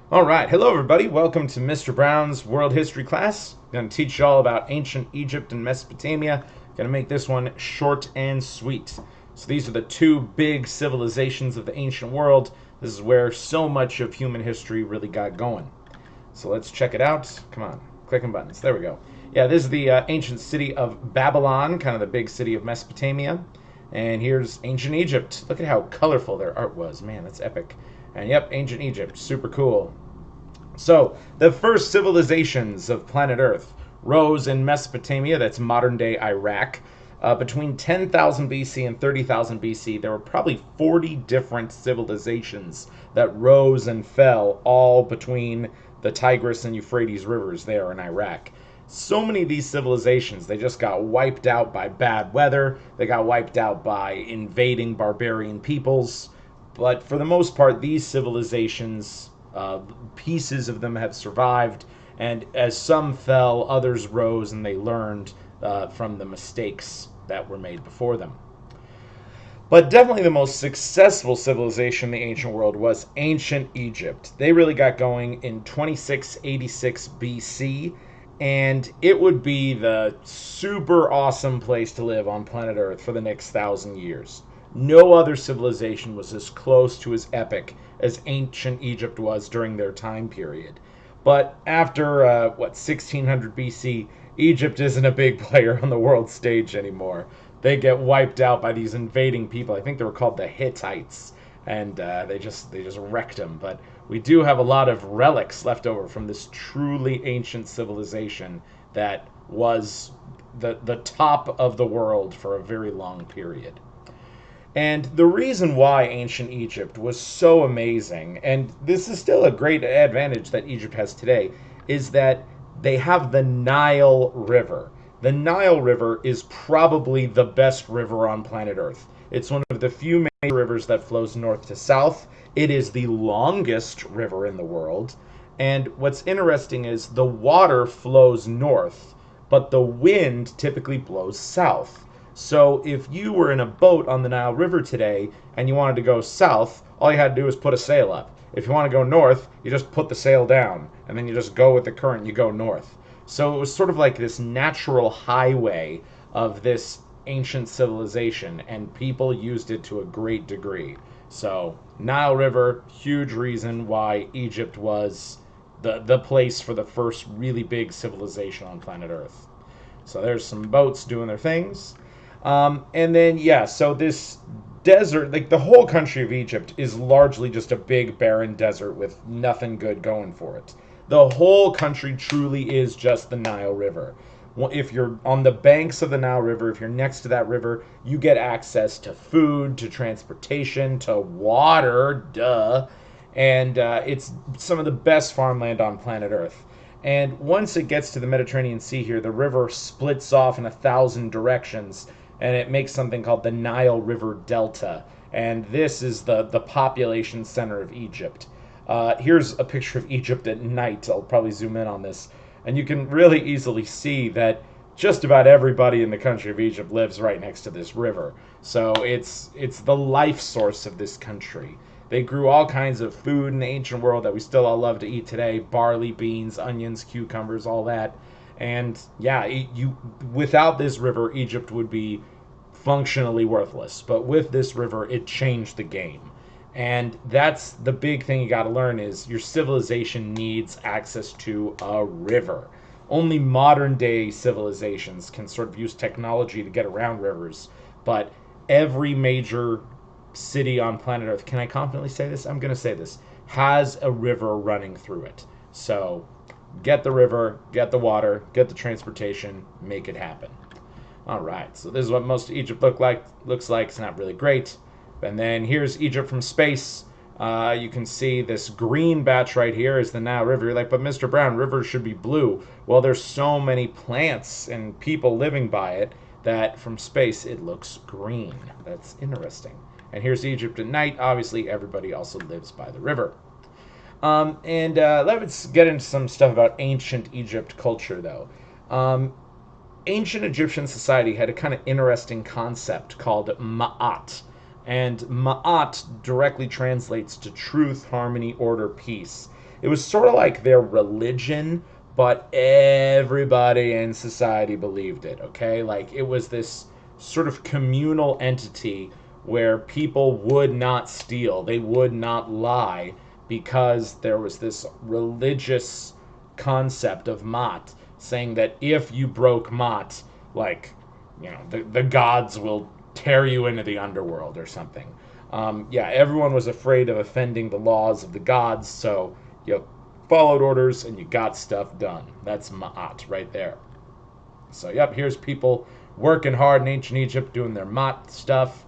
All right, hello everybody. Welcome to Mr. Brown's World History class. I'm going to teach you all about ancient Egypt and Mesopotamia. Going to make this one short and sweet. So these are the two big civilizations of the ancient world. This is where so much of human history really got going. So let's check it out. Come on, clicking buttons. There we go. Yeah, this is the ancient city of Babylon, kind of the big city of Mesopotamia. And here's ancient Egypt. Look at how colorful their art was. Man, that's epic. And yep, ancient Egypt. Super cool. So, the first civilizations of planet Earth rose in Mesopotamia, that's modern day Iraq. Between 10,000 BC and 30,000 BC, there were probably 40 different civilizations that rose and fell all between the Tigris and Euphrates rivers there in Iraq. So many of these civilizations, they just got wiped out by bad weather, they got wiped out by invading barbarian peoples. But for the most part, these civilizations, pieces of them have survived, and as some fell, others rose and they learned from the mistakes that were made before them. But definitely the most successful civilization in the ancient world was ancient Egypt. They really got going in 2686 BC, and it would be the super awesome place to live on planet Earth for the next 1,000 years. No other civilization was as close to as epic as ancient Egypt was during their time period. But after, 1600 BC, Egypt isn't a big player on the world stage anymore. They get wiped out by these invading people. I think they were called the Hittites, and they just wrecked them. But we do have a lot of relics left over from this truly ancient civilization that was the top of the world for a very long period. And the reason why ancient Egypt was so amazing, and this is still a great advantage that Egypt has today, is that they have the Nile River. The Nile River is probably the best river on planet Earth. It's one of the few major rivers that flows north to south. It is the longest river in the world. And what's interesting is the water flows north, but the wind typically blows south. So if you were in a boat on the Nile River today and you wanted to go south, all you had to do was put a sail up. If you want to go north, you just put the sail down and then you just go with the current and you go north. So it was sort of like this natural highway of this ancient civilization, and people used it to a great degree. So, Nile River, huge reason why Egypt was the place for the first really big civilization on planet Earth. So, there's some boats doing their things. And then, yeah, so this desert, like the whole country of Egypt, is largely just a big barren desert with nothing good going for it. The whole country truly is just the Nile River. If you're on the banks of the Nile River, if you're next to that river, you get access to food, to transportation, to water, duh. And it's some of the best farmland on planet Earth. And once it gets to the Mediterranean Sea here, the river splits off in 1,000 directions, and it makes something called the Nile River Delta. And this is the population center of Egypt. Here's a picture of Egypt at night. I'll probably zoom in on this. And you can really easily see that just about everybody in the country of Egypt lives right next to this river. So it's the life source of this country. They grew all kinds of food in the ancient world that we still all love to eat today: barley, beans, onions, cucumbers, all that. And yeah, without this river, Egypt would be functionally worthless. But with this river, it changed the game. And that's the big thing you got to learn is your civilization needs access to a river. Only modern day civilizations can sort of use technology to get around rivers, but every major city on planet Earth, can I confidently say this? I'm going to say this, has a river running through it. So get the river, get the water, get the transportation, make it happen. All right, so this is what most of Egypt looks like. It's not really great. And then here's Egypt from space. You can see this green batch right here is the Nile River. You're like, but Mr. Brown, rivers should be blue. Well, there's so many plants and people living by it that from space it looks green. That's interesting. And here's Egypt at night. Obviously, everybody also lives by the river. And let's get into some stuff about ancient Egypt culture, though. Ancient Egyptian society had a kind of interesting concept called Ma'at. And Ma'at directly translates to truth, harmony, order, peace. it was sort of like their religion, but everybody in society believed it, okay? Like it was this sort of communal entity where people would not steal, they would not lie, because there was this religious concept of Ma'at saying that if you broke Ma'at, like, the gods will tear you into the underworld or something. Yeah, everyone was afraid of offending the laws of the gods, so you followed orders and you got stuff done. That's Ma'at right there. So, yep, here's people working hard in ancient Egypt doing their Ma'at stuff.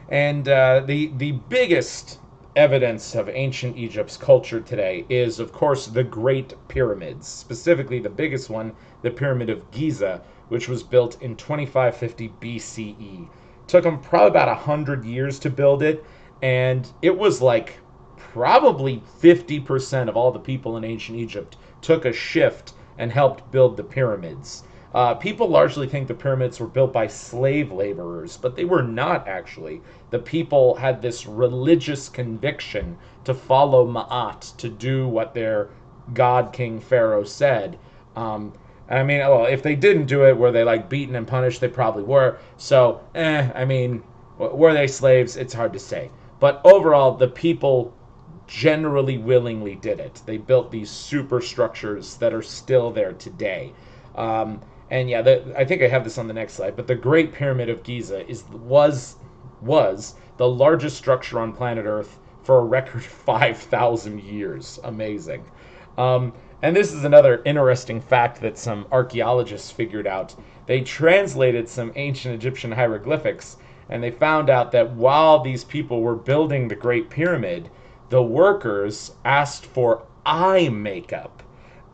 And the biggest evidence of ancient Egypt's culture today is, of course, the Great Pyramids. Specifically, the biggest one, the Pyramid of Giza, which was built in 2550 BCE. Took them probably about 100 years to build it, and it was like probably 50% of all the people in ancient Egypt took a shift and helped build the pyramids. People largely think the pyramids were built by slave laborers, but they were not actually. The people had this religious conviction to follow Ma'at, to do what their god king Pharaoh said. And I mean, well, if they didn't do it, were they like beaten and punished? They probably were. So, I mean, were they slaves? It's hard to say. But overall, the people generally willingly did it. They built these superstructures that are still there today. And yeah, I think I have this on the next slide. But the Great Pyramid of Giza was the largest structure on planet Earth for a record 5,000 years. Amazing. And this is another interesting fact that some archaeologists figured out. They translated some ancient Egyptian hieroglyphics, and they found out that while these people were building the Great Pyramid, the workers asked for eye makeup.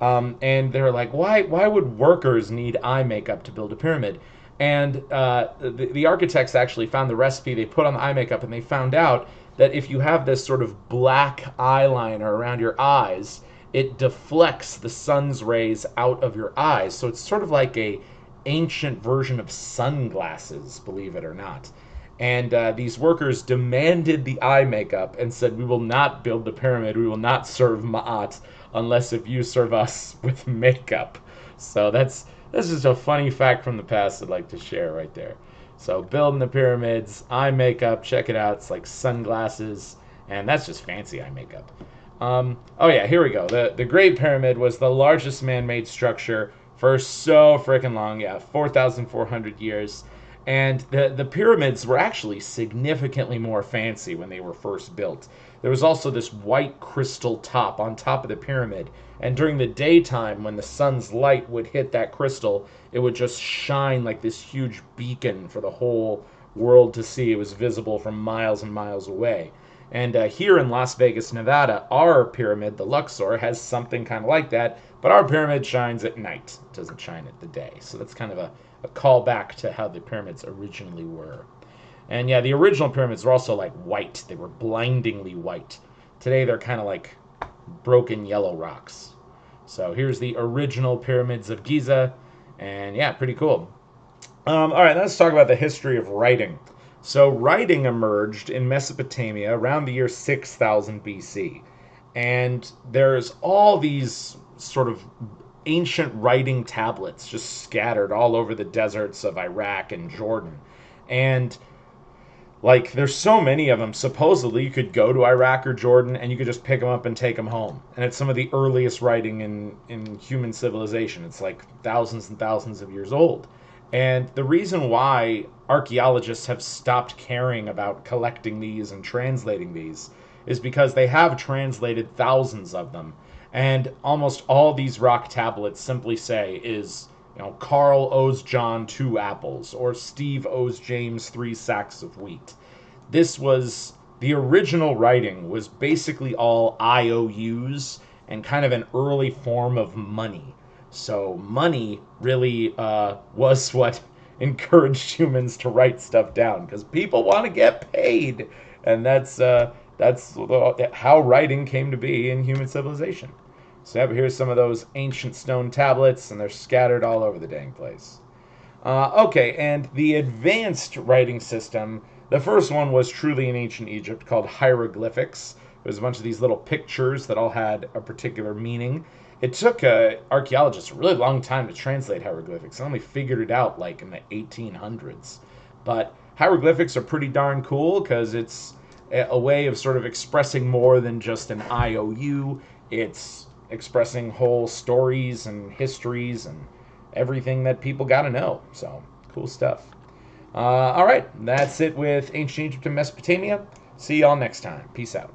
And they're like, why would workers need eye makeup to build a pyramid? And the architects actually found the recipe. They put on the eye makeup, and they found out that if you have this sort of black eyeliner around your eyes, it deflects the sun's rays out of your eyes. So it's sort of like a ancient version of sunglasses, believe it or not. And these workers demanded the eye makeup and said, we will not build the pyramid, we will not serve Ma'at unless if you serve us with makeup. So that's just a funny fact from the past I'd like to share right there. So building the pyramids, eye makeup, check it out. It's like sunglasses, and that's just fancy eye makeup. Oh yeah, here we go. The Great Pyramid was the largest man-made structure for so freaking long. Yeah, 4,400 years. And the pyramids were actually significantly more fancy when they were first built. There was also this white crystal top on top of the pyramid. And during the daytime, when the sun's light would hit that crystal, it would just shine like this huge beacon for the whole world to see. It was visible from miles and miles away. And here in Las Vegas, Nevada, our pyramid, the Luxor, has something kind of like that. But our pyramid shines at night. It doesn't shine at the day. So that's kind of a callback to how the pyramids originally were. And yeah, the original pyramids were also like white. They were blindingly white. Today they're kind of like broken yellow rocks. So here's the original pyramids of Giza. And yeah, pretty cool. All right, let's talk about the history of writing. So writing emerged in Mesopotamia around the year 6000 BC. And there's all these sort of ancient writing tablets just scattered all over the deserts of Iraq and Jordan. And like there's so many of them, supposedly you could go to Iraq or Jordan and you could just pick them up and take them home. And it's some of the earliest writing in human civilization. It's like thousands and thousands of years old. And the reason why archaeologists have stopped caring about collecting these and translating these is because they have translated thousands of them. And almost all these rock tablets simply say is, Carl owes John 2 apples, or Steve owes James 3 sacks of wheat. The original writing was basically all IOUs and kind of an early form of money. So money really was what encouraged humans to write stuff down, because people want to get paid. And that's how writing came to be in human civilization. So here's some of those ancient stone tablets, and they're scattered all over the dang place. Okay, and the advanced writing system, the first one was truly in ancient Egypt called hieroglyphics, was a bunch of these little pictures that all had a particular meaning. It took archaeologists a really long time to translate hieroglyphics. They only figured it out like in the 1800s. But hieroglyphics are pretty darn cool because it's a way of sort of expressing more than just an IOU. It's expressing whole stories and histories and everything that people got to know. So, cool stuff. All right, that's it with Ancient Egypt and Mesopotamia. See y'all next time. Peace out.